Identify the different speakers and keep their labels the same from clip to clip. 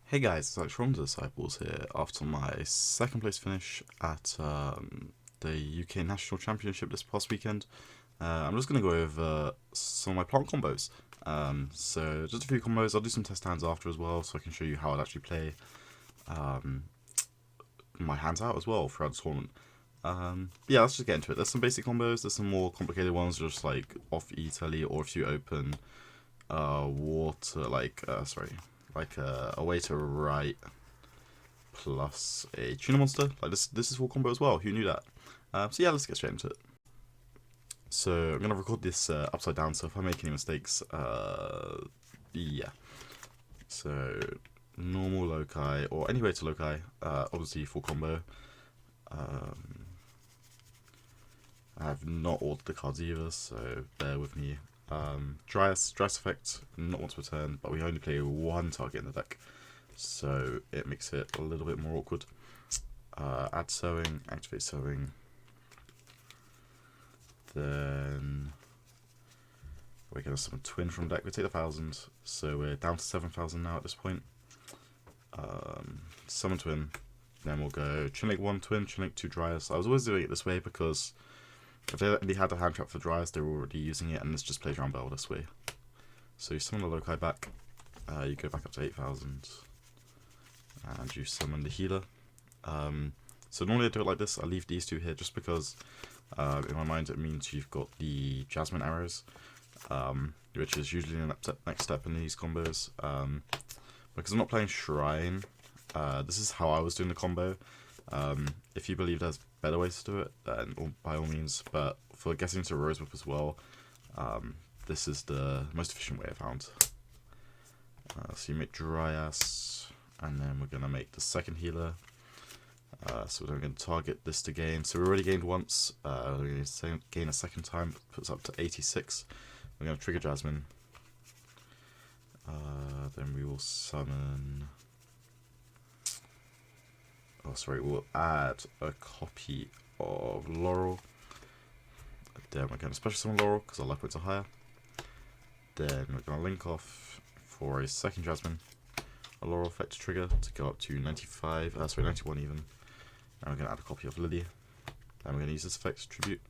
Speaker 1: Hey guys, it's from the Disciples here after my second place finish at the UK National Championship this past weekend. I'm just going to go over some of my plant combos. So just a few combos, I'll do some test hands after as well so I can show you how I'd actually play my hands out as well throughout the tournament. Yeah, let's just get into it. There's some basic combos, there's some more complicated ones just like off ETELE, or if you open water, like a way to RITE plus a tuna monster. Like this is full combo as well. Who knew that? So yeah, let's get straight into it. So I'm gonna record this upside down. So if I make any mistakes, yeah. So normal loci or any way to loci. Obviously full combo. I have not ordered the cards either, so bear with me. Dryas effect, not once per turn, but we only play one target in the deck, so it makes it a little bit more awkward. Add sowing, activate sowing, then we're going to summon twin from deck. We take 1,000, so we're down to 7,000 now at this point. Summon twin, then we'll go Chinlink 1 twin, Chinlink 2 Dryas. I was always doing it this way because if they already had a hand trap for Dryas, they were already using it, and this just plays around well this way. So you summon the loci back, you go back up to 8,000, and you summon the healer. So normally I do it like this. I leave these two here just because in my mind it means you've got the Jasmine arrows, which is usually the next step in these combos. Because I'm not playing Shrine, this is how I was doing the combo. If you believe there's better ways to do it, then by all means, but for getting to Rose Whip as well, this is the most efficient way I found. So you make Dryas, and then we're going to make the second healer. So we're going to target this to gain. So we already gained once, we're going to gain a second time, puts up to 86. We're going to trigger Jasmine. Then we will summon... Oh, sorry, we'll add a copy of Laurel. Then we're going to special summon Laurel because our life points are higher. Then we're going to link off for a second Jasmine, a Laurel effect to trigger to go up to 91 even. And we're going to add a copy of Lily. Then we're going to use this effect tribute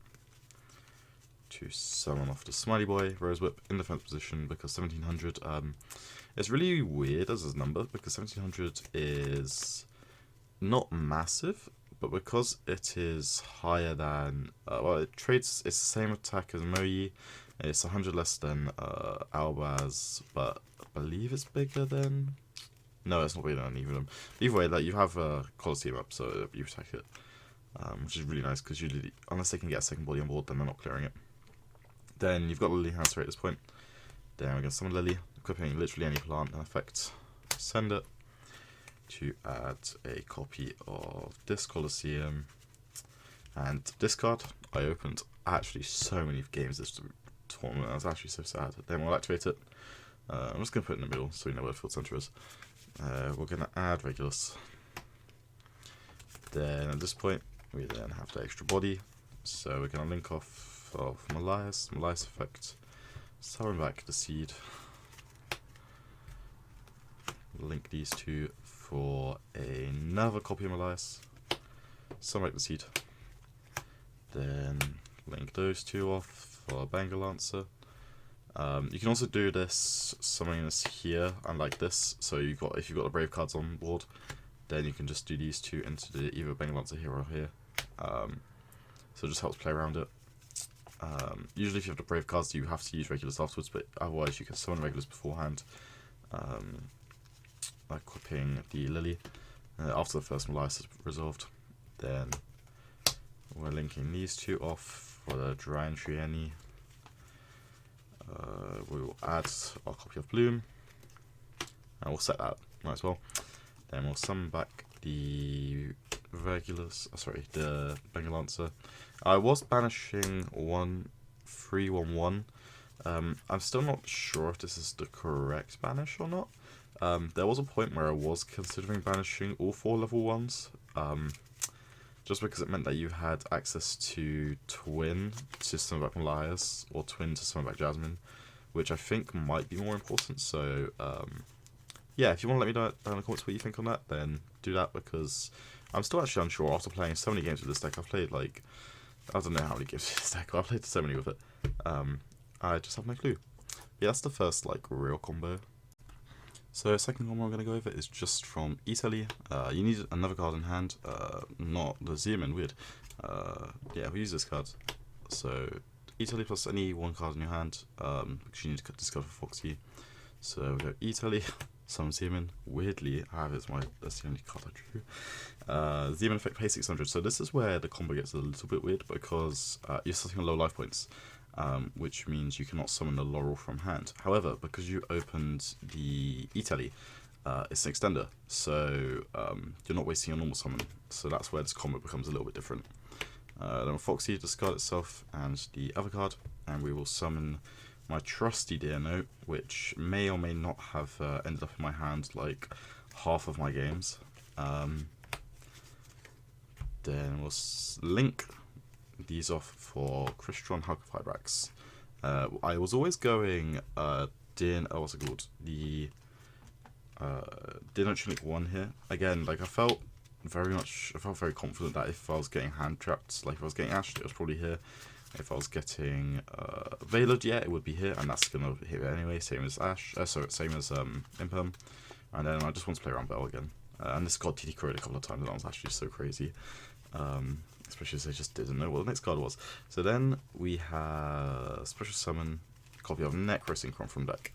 Speaker 1: to summon off the Smiley Boy, Rose Whip in defense position because 1700. It's really weird as a number because 1700 is not massive, but because it is higher than well, it's the same attack as Moyi. It's 100 less than Albaz, but I believe it's bigger than... No, it's not bigger than either of them. Either way, like, you have a quality up, so you attack it, which is really nice because usually, unless they can get a second body on board, then they're not clearing it. Then you've got Lily hands right at this point. Then we're going to summon Lily, equipping literally any plant and effect. Send it to add a copy of this Colosseum, and this card I opened actually so many games this tournament. I was actually so sad. Then we'll activate it. I'm just going to put it in the middle so we know where the field center is. We're going to add Regulus. Then at this point we then have the extra body, so we're going to link off of Malias effect, summon back the seed, link these two for another copy of Malias, summon back the seed, then link those two off for a Banger Lancer. You can also do this, summoning this here and like this, so if you've got the Brave cards on board, then you can just do these two into the either Banger Lancer here or here. So it just helps play around it. Usually if you have the Brave cards you have to use Regulus afterwards, but otherwise you can summon Regulus beforehand, equipping the Lily after the first Malias is resolved. Then we're linking these two off for the Dry and Trieni. We will add our copy of Bloom, and we'll set that might as well. Then we'll summon back the Regulus, the Banger Lancer. I was banishing 1/3/1/1. I'm still not sure if this is the correct banish or not. There was a point where I was considering banishing all 4 level 1s, just because it meant that you had access to Twin to summon back Malias, or Twin to summon back Jasmine, which I think might be more important, so yeah, if you want to let me know down in the comments what you think on that, then do that, because I'm still actually unsure after playing so many games with this deck. I've played like, I don't know how many games with this deck. I've played so many with it. I just have no clue. Yeah, that's the first like real combo. So second combo I'm going to go over is just from ETELE. You need another card in hand, not the Zeman, weird. Yeah, we use this card. So ETELE plus any one card in your hand, because you need to discard for Foxy. So we go ETELE, summon Zeman. Weirdly, I have it as that's the only card I drew. Zeman effect pay 600. So this is where the combo gets a little bit weird, because you're starting on low life points. Which means you cannot summon the Laurel from hand. However, because you opened the ETELE, it's an extender, so you're not wasting your normal summon. So that's where this combo becomes a little bit different. Then with Foxy, discard itself and the other card, and we will summon my trusty Deer Note, which may or may not have ended up in my hand like half of my games. Then we'll link these off for Crystron Hulk of Hydrax. I was always going what's it called? The Dino Tunic 1 here. Again, like I felt very confident that if I was getting hand trapped, like if I was getting Ashley, it was probably here. If I was getting Veiled, yeah, it would be here, and that's gonna hit it anyway, same as Ash, same as Imperm. And then I just want to play around Bell again. And this got TD Crowed a couple of times, and that was actually so crazy. Especially as I just didn't know what the next card was. So then we have Special Summon, copy of Necrosynchron from deck.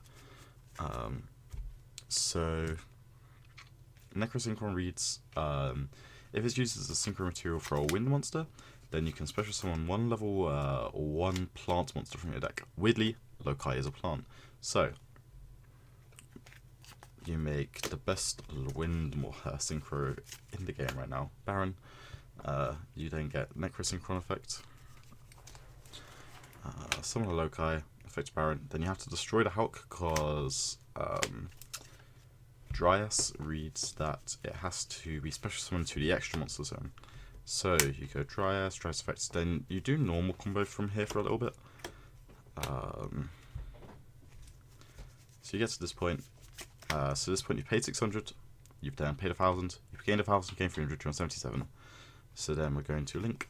Speaker 1: So Necrosynchron reads, if it's used as a synchro material for a wind monster, then you can special summon one level 1 plant monster from your deck. Weirdly, Lokai is a plant. So you make the best wind synchro in the game right now, Baron. You then get Necrosynchron effect, summon a Lokai, affects Baron. Then you have to destroy the Hulk, because Dryas reads that it has to be special summoned to the extra monster zone. So you go Dryas effects, then you do normal combo from here for a little bit. So you get to this point. So this point you paid 600, you've then paid 1,000, you've gained 1,000, gained 300, 277. So then we're going to link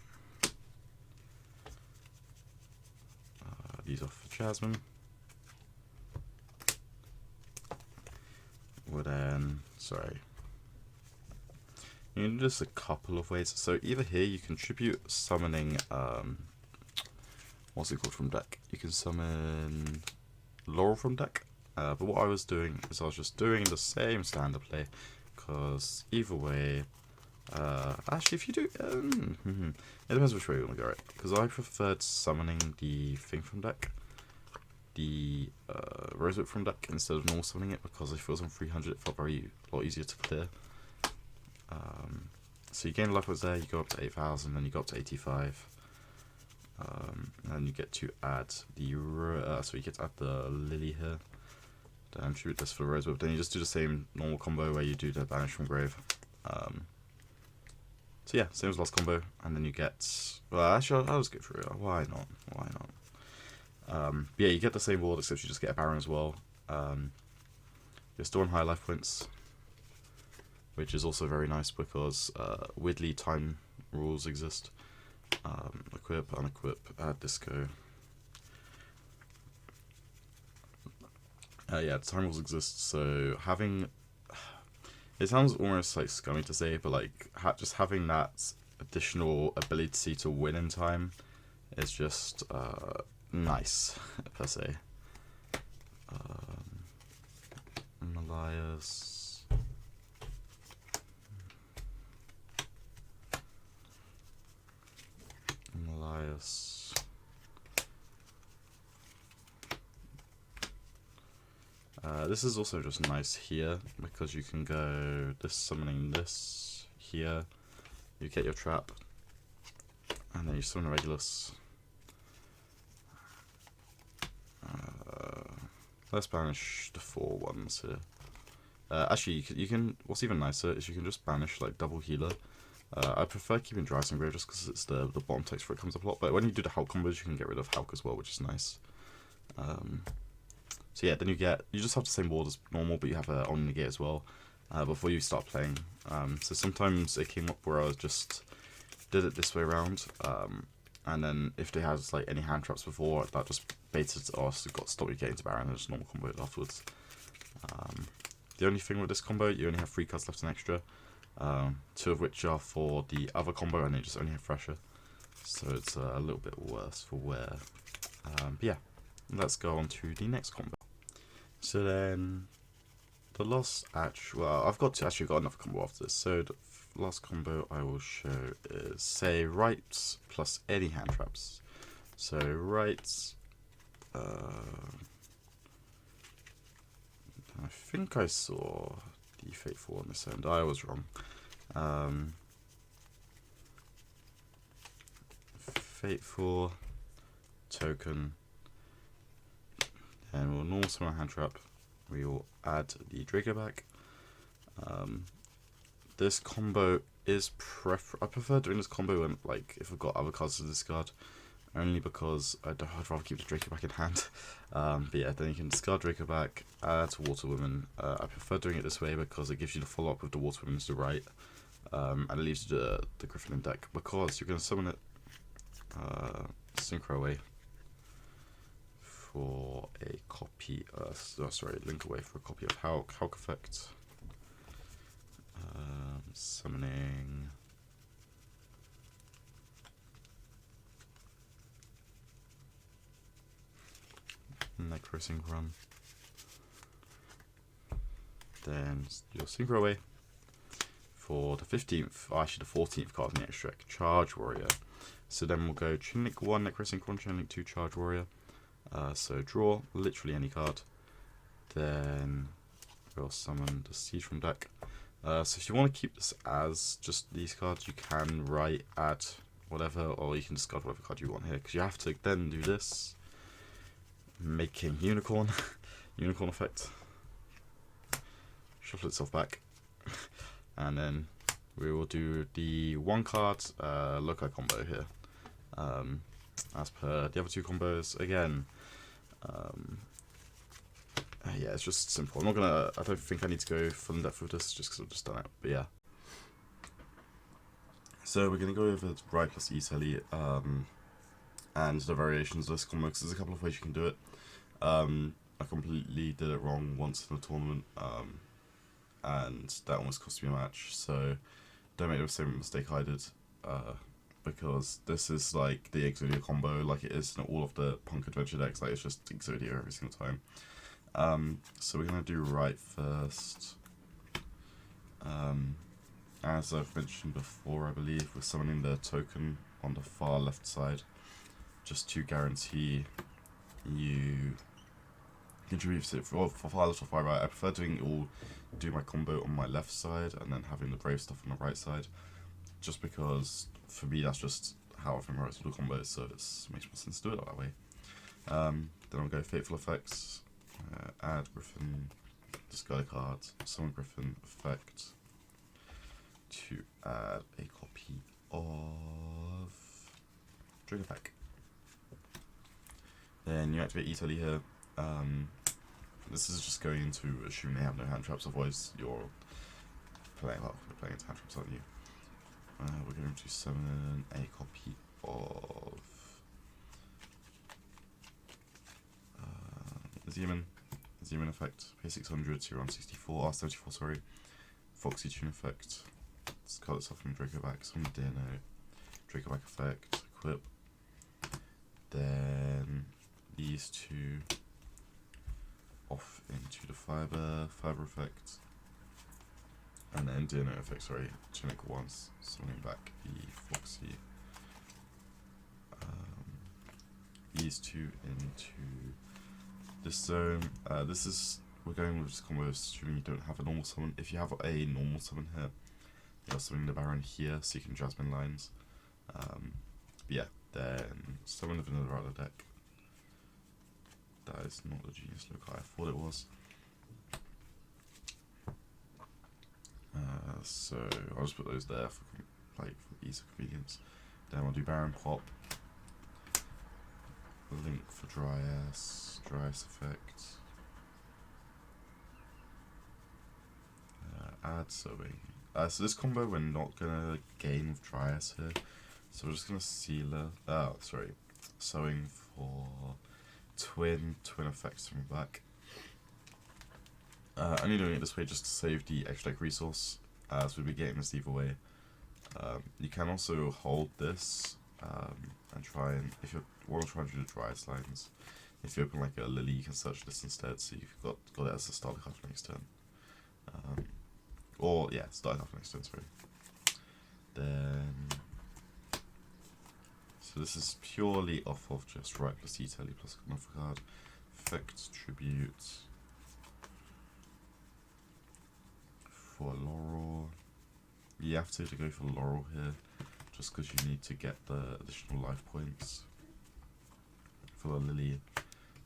Speaker 1: these off for Jasmine. We'll then, you can do this a couple of ways. So either here you contribute summoning, what's it called from deck? You can summon Laurel from deck. But what I was doing is I was just doing the same standard play, because either way, actually if you do, it depends which way you want to go, right? Because I preferred summoning the thing from deck, the Rosewhip from deck, instead of normal summoning it, because if it was on 300 it felt a lot easier to clear. So you gain life points there, you go up to 8,000, then you go up to 85. And then you get to add the, so you get to add the Lily here. Then tribute this for Rosewhip. Then you just do the same normal combo where you do the Banish from Grave. So yeah, same as last combo, and then you get, well actually I'll just go through it, why not? But yeah, you get the same board except you just get a Baron as well. You're still on high life points, which is also very nice because weirdly time rules exist. Equip, unequip, add disco. Yeah, time rules exist, so having, it sounds almost like scummy to say, but like just having that additional ability to win in time is just nice per se. Elias. This is also just nice here because you can go this summoning this here, you get your trap, and then you summon a Regulus. Let's banish the 4 ones here. Actually, you can. What's even nicer is you can just banish like double healer. I prefer keeping Dryas and Grave just because it's the bottom text where it comes up a lot. But when you do the Hulk combos, you can get rid of Hulk as well, which is nice. So So yeah, then you just have the same board as normal, but you have a on negate as well before you start playing. So sometimes it came up where I just did it this way around, and then if they had like any hand traps before, that just baited us, got stopped you getting to Baron and just normal combo it afterwards. The only thing with this combo, you only have 3 cards left in extra, 2 of which are for the other combo, and they just only have Fresher, so it's a little bit worse for wear. But yeah, let's go on to the next combo. So then, the last well, I've actually got another combo after this. So the last combo I will show is, say, RITE plus any hand traps. So RITE, I think I saw the Fateful on this end. I was wrong. Fateful, token, and we'll normal summon a hand trap. We will add the Draco back. This combo is I prefer doing this combo when, like, if I've got other cards to discard, only because I'd rather keep the Draco back in hand. But yeah, then you can discard Draco back, add Water Woman. I prefer doing it this way because it gives you the follow up with the Water Woman to the right, and it leaves the Griffin in deck, because you're going to summon it, Synchro away for a copy, link away for a copy of Hulk effect. Summoning Necrosynchron. Then your Synchro away for the 15th, actually the 14th card in the extra deck, Charge Warrior. So then we'll go Chain Link 1 Necrosynchron, Chain Link 2 Charge Warrior. So draw literally any card. Then we'll summon the Siege from deck. So if you want to keep this as just these cards, you can add whatever, or you can discard whatever card you want here, because you have to then do this, making Unicorn, Unicorn effect, shuffle itself back, and then we will do the 1 card Loci combo here, as per the other 2 combos. Again, yeah, it's just simple. I don't think I need to go full in depth with this, just because I've just done it, but yeah. So we're going to go over RITE plus ETELE, and the variations of this combo, because there's a couple of ways you can do it. I completely did it wrong once in a tournament, and that almost cost me a match, so don't make the same mistake I did, because this is like the Exodia combo, like it is in all of the Punk Adventure decks. Like, it's just Exodia every single time. So we're going to do RITE first. As I've mentioned before, I believe, we're summoning the token on the far left side, just to guarantee you contribute it for far left or far right. I prefer do my combo on my left side and then having the brave stuff on the right side, just because for me that's just how I've memorized all the combos, so it makes more sense to do it that way. Then I'll go Fateful Effects, add Griffin, discard a card, summon Griffin effect to add a copy of Trigger Pack. Then you activate ETELE here. This is just going to assume they have no hand traps, otherwise you're playing into hand traps, aren't you? We're going to summon a copy of Zeman effect, pay 600, so you're on 64, R74, sorry. Foxy Tune effect, discard itself from Draco back, summon Dino, Draco back effect, equip. Then these 2 off into the fiber effect, and then Dino effect, sorry, Chinook once, summoning back the Foxy. These 2 into this zone. We're going with this combo assuming you don't have a normal summon. If you have a normal summon here, you're summoning the Baron here, so you can Jasmine lines. But yeah, then summon the Vanilla out of the deck. That is not the Genius Loci I thought it was. So I'll just put those there for ease of convenience. Then we'll do Baron Pop, Link for Dryas effect, add sewing. So this combo we're not gonna gain with Dryas here. So we're just gonna sewing for twin effects from back. Only doing it this way just to save the extra deck resource, so we'll be getting this either way. You can also hold this and try and, if you want to try and do the Dryas lines, if you open like a Lily, you can search this instead, so you've got it as a starter card for next turn. Starter card for next turn, sorry. Then, so this is purely off of just RITE plus ETELE plus another card. Effect Tribute for Laurel. You have to go for Laurel here, just because you need to get the additional life points. For the Lily,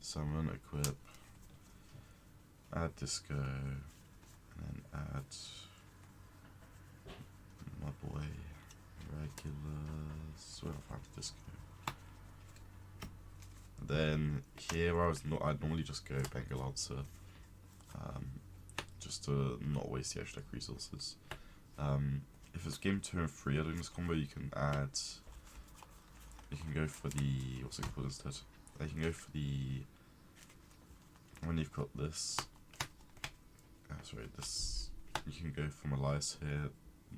Speaker 1: summon, equip, add Disco, and then add my boy Regulus. Where I found Disco. Then here I'd normally just go Bengal Answer, just to not waste the extra deck resources. If it's game 2 and 3 are doing this combo, you can go for the, what's it called instead? You can go for the, when you've got this, you can go for Elias here,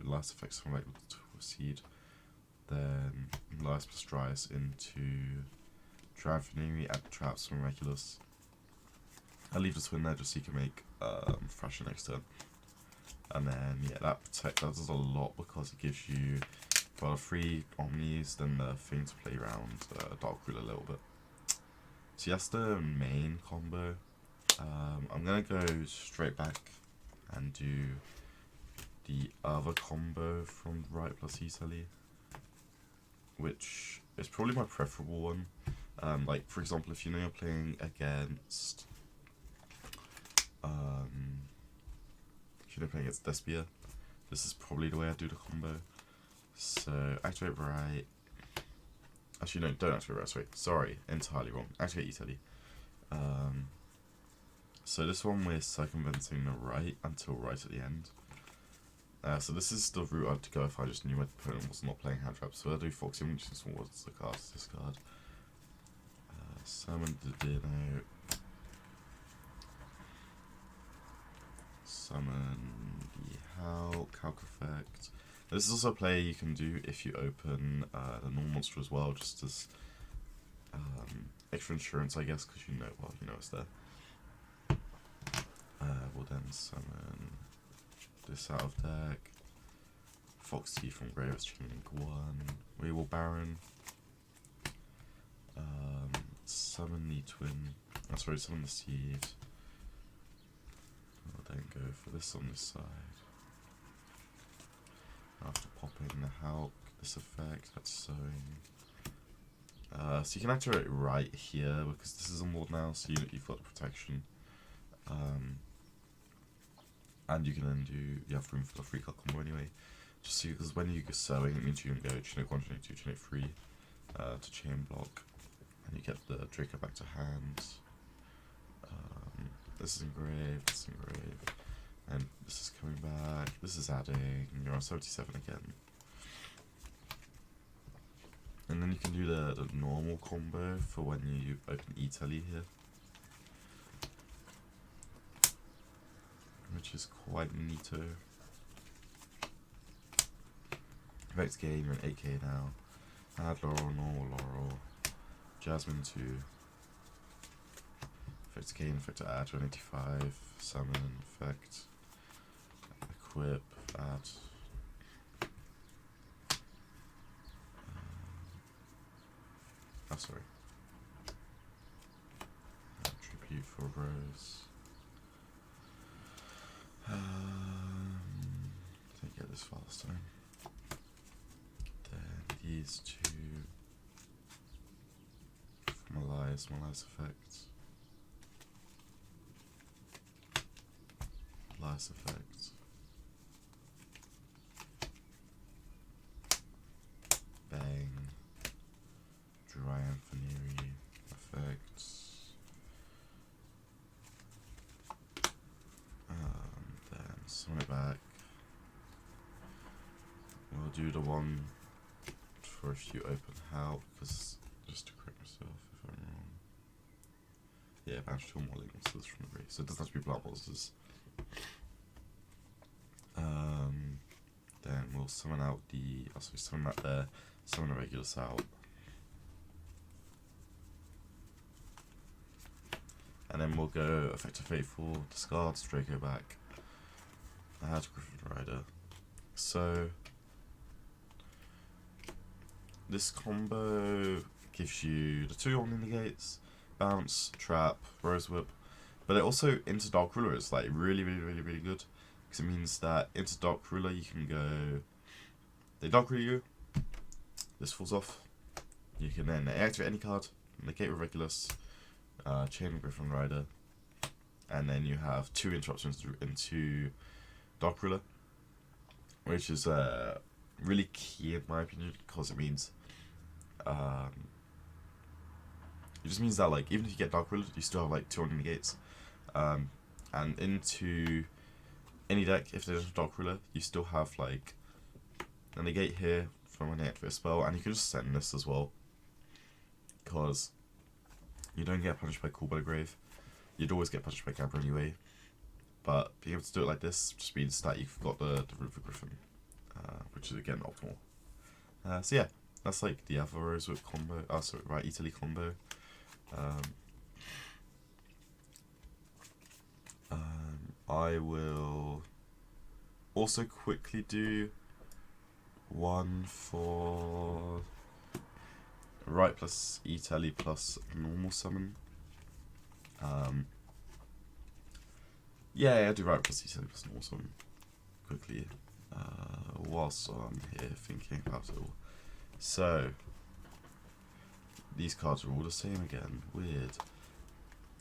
Speaker 1: Elias effects from like the seed, then Elias plus Dryas into Triumphanary, add traps from Regulus. I'll leave the twin there just so you can make Thrasher next turn. And then, yeah, that does a lot because it gives you, well, 3 Omnis, then the thing to play around Dark Rule a little bit. So that's the main combo. I'm going to go straight back and do the other combo from RITE plus ETELE, which is probably my preferable one. Like, for example, if you know you're playing against Despia, this is probably the way I do the combo. So activate RITE. Actually, no, don't activate RITE. Sorry, entirely wrong. Activate ETELE. So this one we're circumventing the RITE until right at the end. So this is the route I'd go if I just knew my opponent was not playing hand traps. So I'll do Foxy, which is what's the cast this card. Summon the Dino. Summon the Hulk effect. This is also a play you can do if you open the normal monster as well, just as extra insurance, I guess, because you know it's there. We'll then summon this out of deck. Foxy from Graves Tuning 1. Reroll Baron. Summon the twin. Summon the seed. We'll then go for this on this side. After popping the Hulk, this effect, that's sewing. So you can activate it right here because this is on board now, so you've got the protection. And you can then you have room for the 3 card combo anyway. Just so, because when you go sewing, it means you can go Chinook 1, Chinook 2, Chinook 3 to chain block, and you get the Draco back to hand. This is engraved, this is engraved, and this is coming back, this is adding, you're on 77 again. And then you can do the normal combo for when you open ETELE here, which is quite neato. Effects gain, you're an 8k now. Add Laurel, normal Laurel. Jasmine 2. Effects gain, effect to add to an 85. Summon, effect. Equip, add. Sorry. Tribute for Rose. Didn't get this far last time. Then these 2 from Elias effect. Elias effect. Bang. Triumphanary effects. Then summon it back. I'll do the one for if you open how, because just to correct myself if I'm wrong. Yeah, banish 2 more link monsters from the race. So it doesn't have to be blood monsters. Then we'll summon out the. Oh, so we summon that there. Summon the Regulus out. And then we'll go Effective Fateful, discards Draco back, add Griffin Rider. So this combo gives you the 2 on negates, bounce, trap, rose whip, but it also into Dark Ruler is like really good, because it means that into Dark Ruler you can go. They Dark Ruler you. This falls off. You can then activate any card, negate with Regulus, chain Griffin Rider, and then you have 2 interruptions into Dark Ruler, which is really key in my opinion, because it means it just means that like even if you get Dark Ruler, you still have like 200 negates, and into any deck if there's a Dark Ruler, you still have like a negate here from an activate spell, and you can just send this as well, because you don't get punished by Call by the Grave. You'd always get punished by Gabber anyway, but being able to do it like this just means that you've got the Root for Griffin, which is again optimal. So yeah, that's like the other Rose Whip combo. Oh, sorry, right, ETELE combo. I will also quickly do one for RITE plus ETELE plus normal summon. Yeah, I'll do RITE plus ETELE plus normal summon quickly, whilst I'm here thinking about it all. So these cards are all the same again. Weird.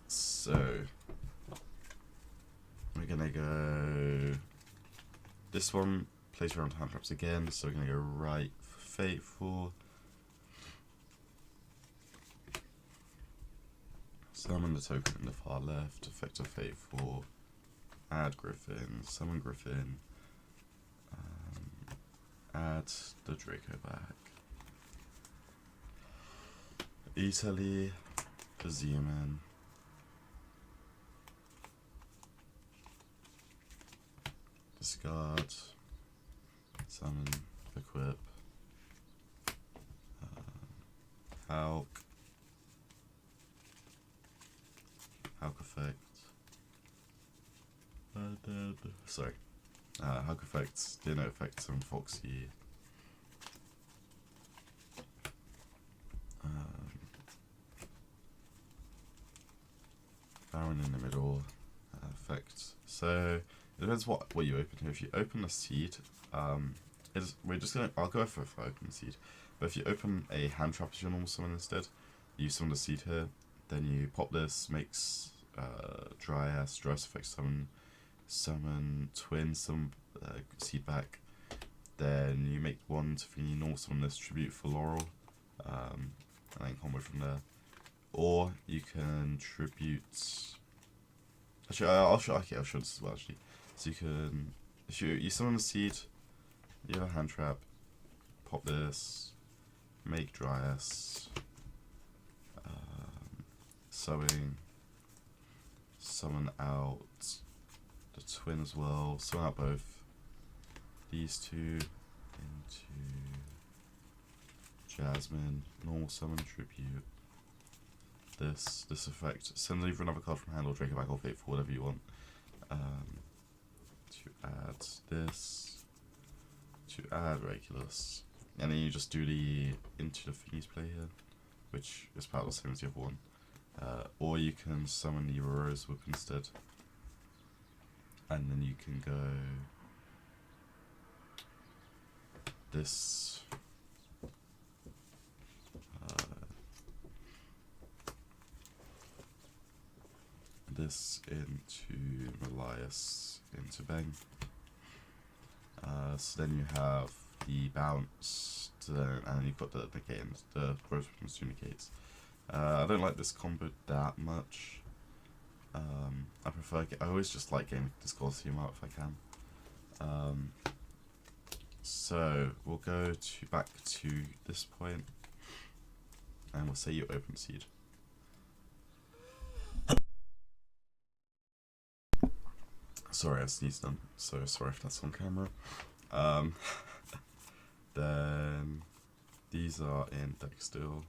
Speaker 1: So we're gonna go. This one plays around hand traps again, so we're gonna go RITE for Fateful. Summon the token in the far left, Effective Fateful, add Griffin, summon Griffin, add the Draco back. ETELE, Zeman, discard, summon, equip, Hulk effect, sorry, Hulk effects, Dino effects, and Foxy. Baron in the middle, effect. So it depends what you open here. If you open a seed, we're just gonna. I'll go for if I open a seed. But if you open a hand trap as your normal summon instead, you summon the seed here. Then you pop this, makes dry effect summon twin, summon seed back. Then you make one to normal summon this tribute for Laurel, and then combo from there. Or you can tribute. Actually, I'll show. Okay, I'll show this as well. Actually, so you can, if you summon the seed, you have a hand trap. Pop this, make Dryas, sewing, summon out the twin as well. Summon out both these two into Jasmine. Normal summon tribute. This effect sends either another card from hand or Draco back or Fateful, whatever you want. To add this, to add Regulus, and then you just do the into the thingies play here, which is part of the same as the other one. Or you can summon the Rose Whip instead, and then you can go this. This into Melias, into Bang. So then you have the bounce, and you've got the negate, the Rose Whip 2 negates. I don't like this combo that much. I prefer. I always just like getting this Colosseum out if I can. So we'll go back to this point, and we'll say you open seed. Sorry, I sneezed then, so sorry if that's on camera. Then these are in deck still.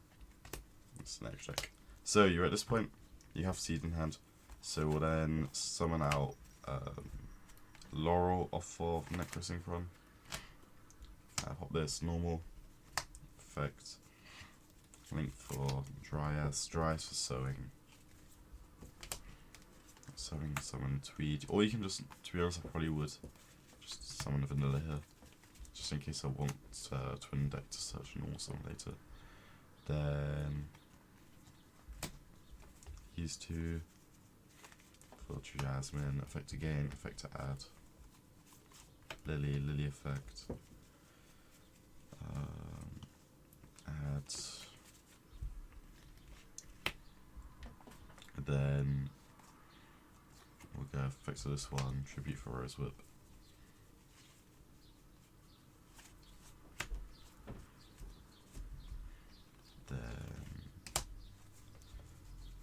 Speaker 1: It's next deck. So you're at this point, you have seed in hand, so we'll then summon out Laurel off of Necrosynchron. Pop this, normal, effect, link for Dryas for sewing. Summon Tweed, or you can just, to be honest, I probably would just summon a vanilla here, just in case I want twin deck to search a normal summon later. Then these two for Jasmine, effect to gain, effect to add, Lily effect, add, then we'll go effect to this one, tribute for Rose Whip. Then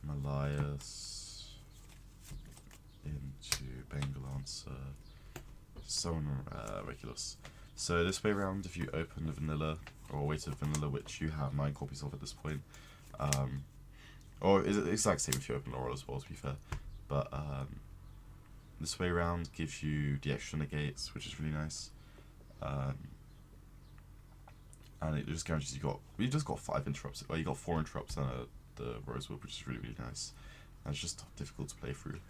Speaker 1: Malias into Bengal Answer, Summon Regulus. So this way round, if you open the vanilla, or weighted vanilla, which you have 9 copies of at this point, or it's the exact same if you open Laurel as well, to be fair, but this way round gives you the extra negates, which is really nice, and it just guarantees you just got 5 interrupts, well, you got 4 interrupts and the Rosewood, which is really nice, and it's just difficult to play through,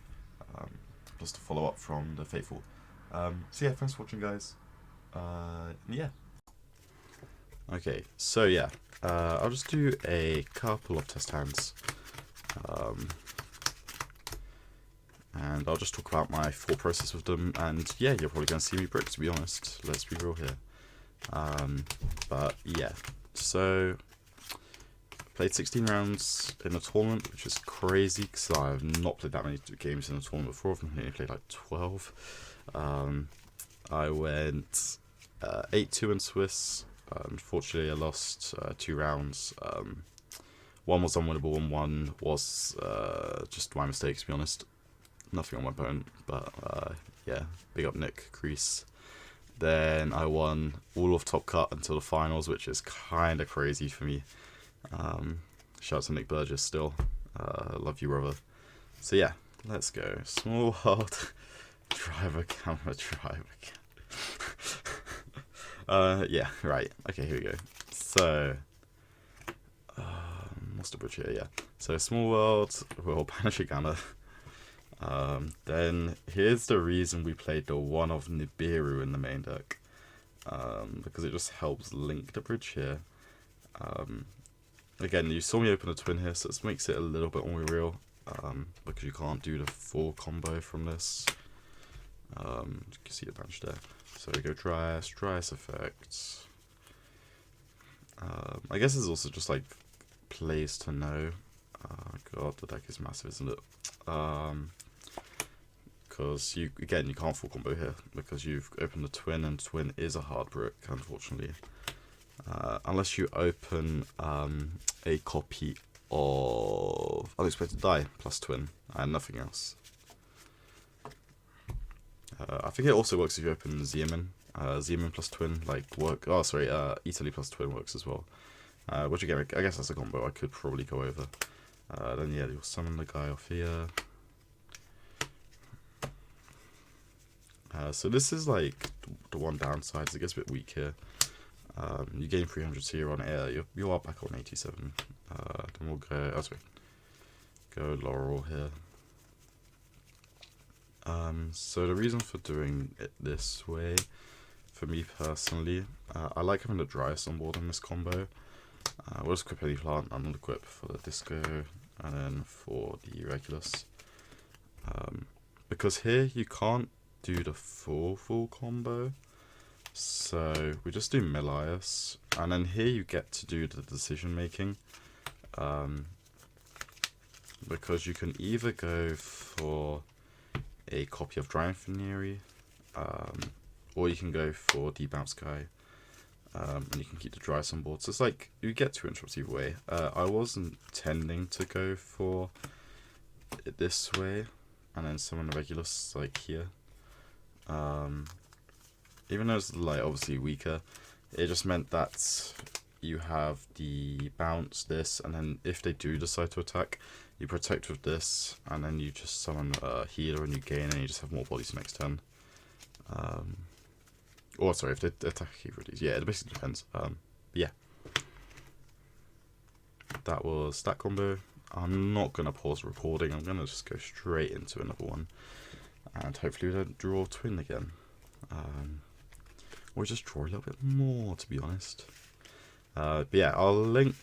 Speaker 1: plus to follow up from the Faithful. So yeah, thanks for watching, guys. Yeah. Okay, so yeah, I'll just do a couple of test hands, and I'll just talk about my thought process with them, and yeah, you're probably going to see me brick, to be honest, let's be real here. But yeah, so played 16 rounds in a tournament, which is crazy, because I've not played that many games in a tournament before, I've only played like 12. I went 8-2 in Swiss. Unfortunately, I lost 2 rounds. One was unwinnable and one was just my mistake, to be honest. Nothing on my opponent, but yeah, big up Nick Crease. Then I won all of Top Cut until the finals, which is kind of crazy for me. Shout out to Nick Burgess still. Love you, brother. So yeah, let's go. Small world. Driver camera, yeah, right. Okay, here we go. So, what's the bridge here? Yeah. So, small world, we'll banish a Gamma. Then, here's the reason we played the one of Nibiru in the main deck. Because it just helps link the bridge here. Again, you saw me open a twin here, so this makes it a little bit more real. Because you can't do the full combo from this. You can see the bunch there. So we go Dryas effects. I guess it's also just like plays to know. God, the deck is massive, isn't it? Because you can't full combo here because you've opened the twin, and twin is a hard brick, unfortunately. Unless you open a copy of Unexpected Die plus twin and nothing else. I think it also works if you open Zeoman. Zeoman plus twin, like, work. Oh, sorry, ETELE plus twin works as well. Which again, I guess that's a combo I could probably go over. Then yeah, you'll summon the guy off here. So this is like the one downside, so it gets a bit weak here. You gain 300 here on air, you are back on 87. Then we'll go, oh sorry, go Laurel here. So the reason for doing it this way, for me personally, I like having the Dryas on board in this combo. We'll just equip any plant, and not equip for the Disco, and then for the Regulus. Because here you can't do the full combo, so we just do Melias, and then here you get to do the decision making. Because you can either go for a copy of Drying Venery, or you can go for the Bounce Guy, and you can keep the dry on board. So it's like you get 2 interrupts either way. I wasn't intending to go for it this way, and then some on the regulars like here. Even though it's like obviously weaker, it just meant that you have the bounce, this, and then if they do decide to attack, you protect with this, and then you just summon a healer and you gain, and you just have more bodies next turn. Or sorry, if they attack either of these, yeah, it basically depends. Yeah, that was that combo. I'm not gonna pause the recording. I'm gonna just go straight into another one, and hopefully we don't draw twin again. Or just draw a little bit more, to be honest. But yeah, I'll link.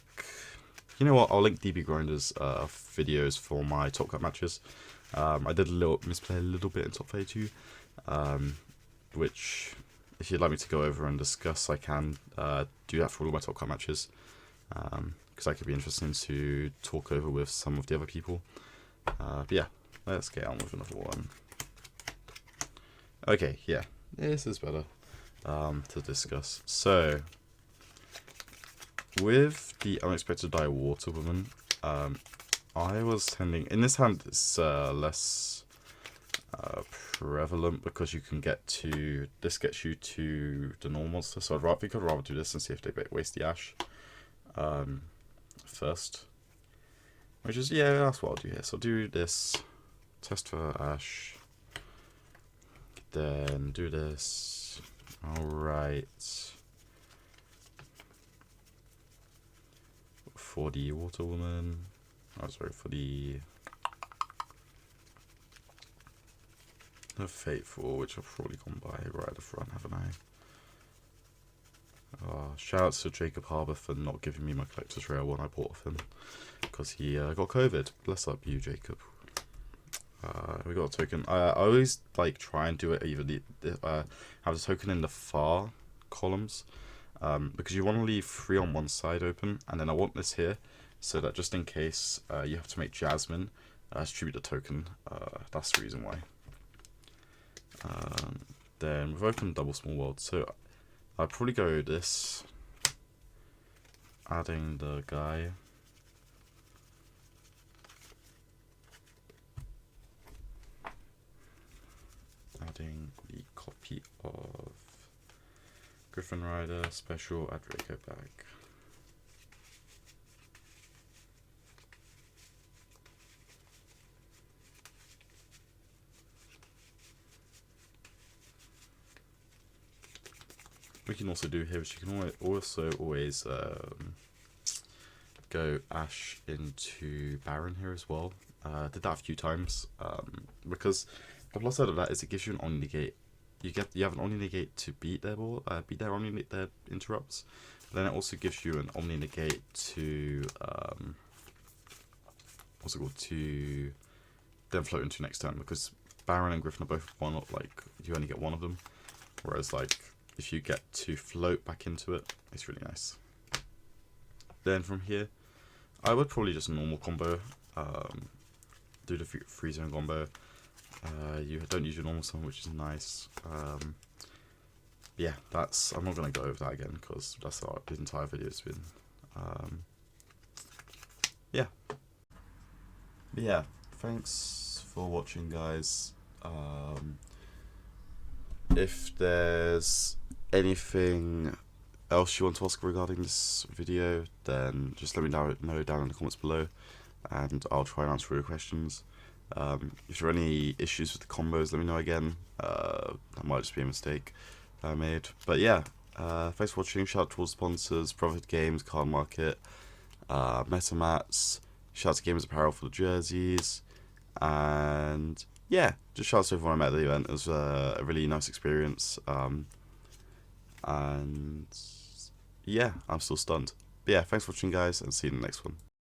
Speaker 1: You know what? I'll link DB Grinder's videos for my Top Cut matches. I did misplay a little bit in Top 32, which, if you'd like me to go over and discuss, I can do that for all of my Top Cut matches, because that could be interesting to talk over with some of the other people. But yeah, let's get on with another one. Okay, yeah, this is better to discuss. So, with the Unexpected Die Water Woman, I was tending, in this hand it's less prevalent because you can get to, this gets you to the normal monster, so I think I'd rather do this and see if they waste the Ash first. Which is, yeah, that's what I'll do here. So I'll do this, test for Ash, then do this, alright. For the Water Woman, oh sorry, for the Fateful, which I've probably gone by right at the front, haven't I? Shout out to Jacob Harbour for not giving me my collector's rare one I bought of him, because he got COVID. Bless up you, Jacob. We got a token. I always like try and do it either have the token in the far columns, because you want to leave 3 on one side open, and then I want this here so that just in case you have to make Jasmine distribute the token. That's the reason why. Then we've opened double small world, so I'd probably go this, adding the guy. Adding the copy of Griffin Rider special, add Draco back. We can also do here, which you can also always go Ash into Baron here as well. Did that a few times, because the plus side of that is it gives you an Omni negate. You have an Omni negate to beat their their interrupts. Then it also gives you an Omni negate to what's it called, to then float into next turn, because Baron and Griffin are both one, like you only get one of them, whereas like if you get to float back into it, it's really nice. Then from here, I would probably just normal combo, do the free zone combo. You don't use your normal summon, which is nice. Yeah, I'm not going to go over that again because that's what the entire video has been. Yeah. But yeah, thanks for watching, guys. If there's anything else you want to ask regarding this video, then just let me know down in the comments below, and I'll try and answer your questions. If there are any issues with the combos, let me know again. That might just be a mistake I made. But yeah, thanks for watching. Shout out to all sponsors: Profit Games, Card Market, MetaMats. Shout out to Gamers Apparel for the jerseys. And yeah, just shout out to everyone I met at the event. It was a really nice experience. And yeah, I'm still stunned. But yeah, thanks for watching, guys, and see you in the next one.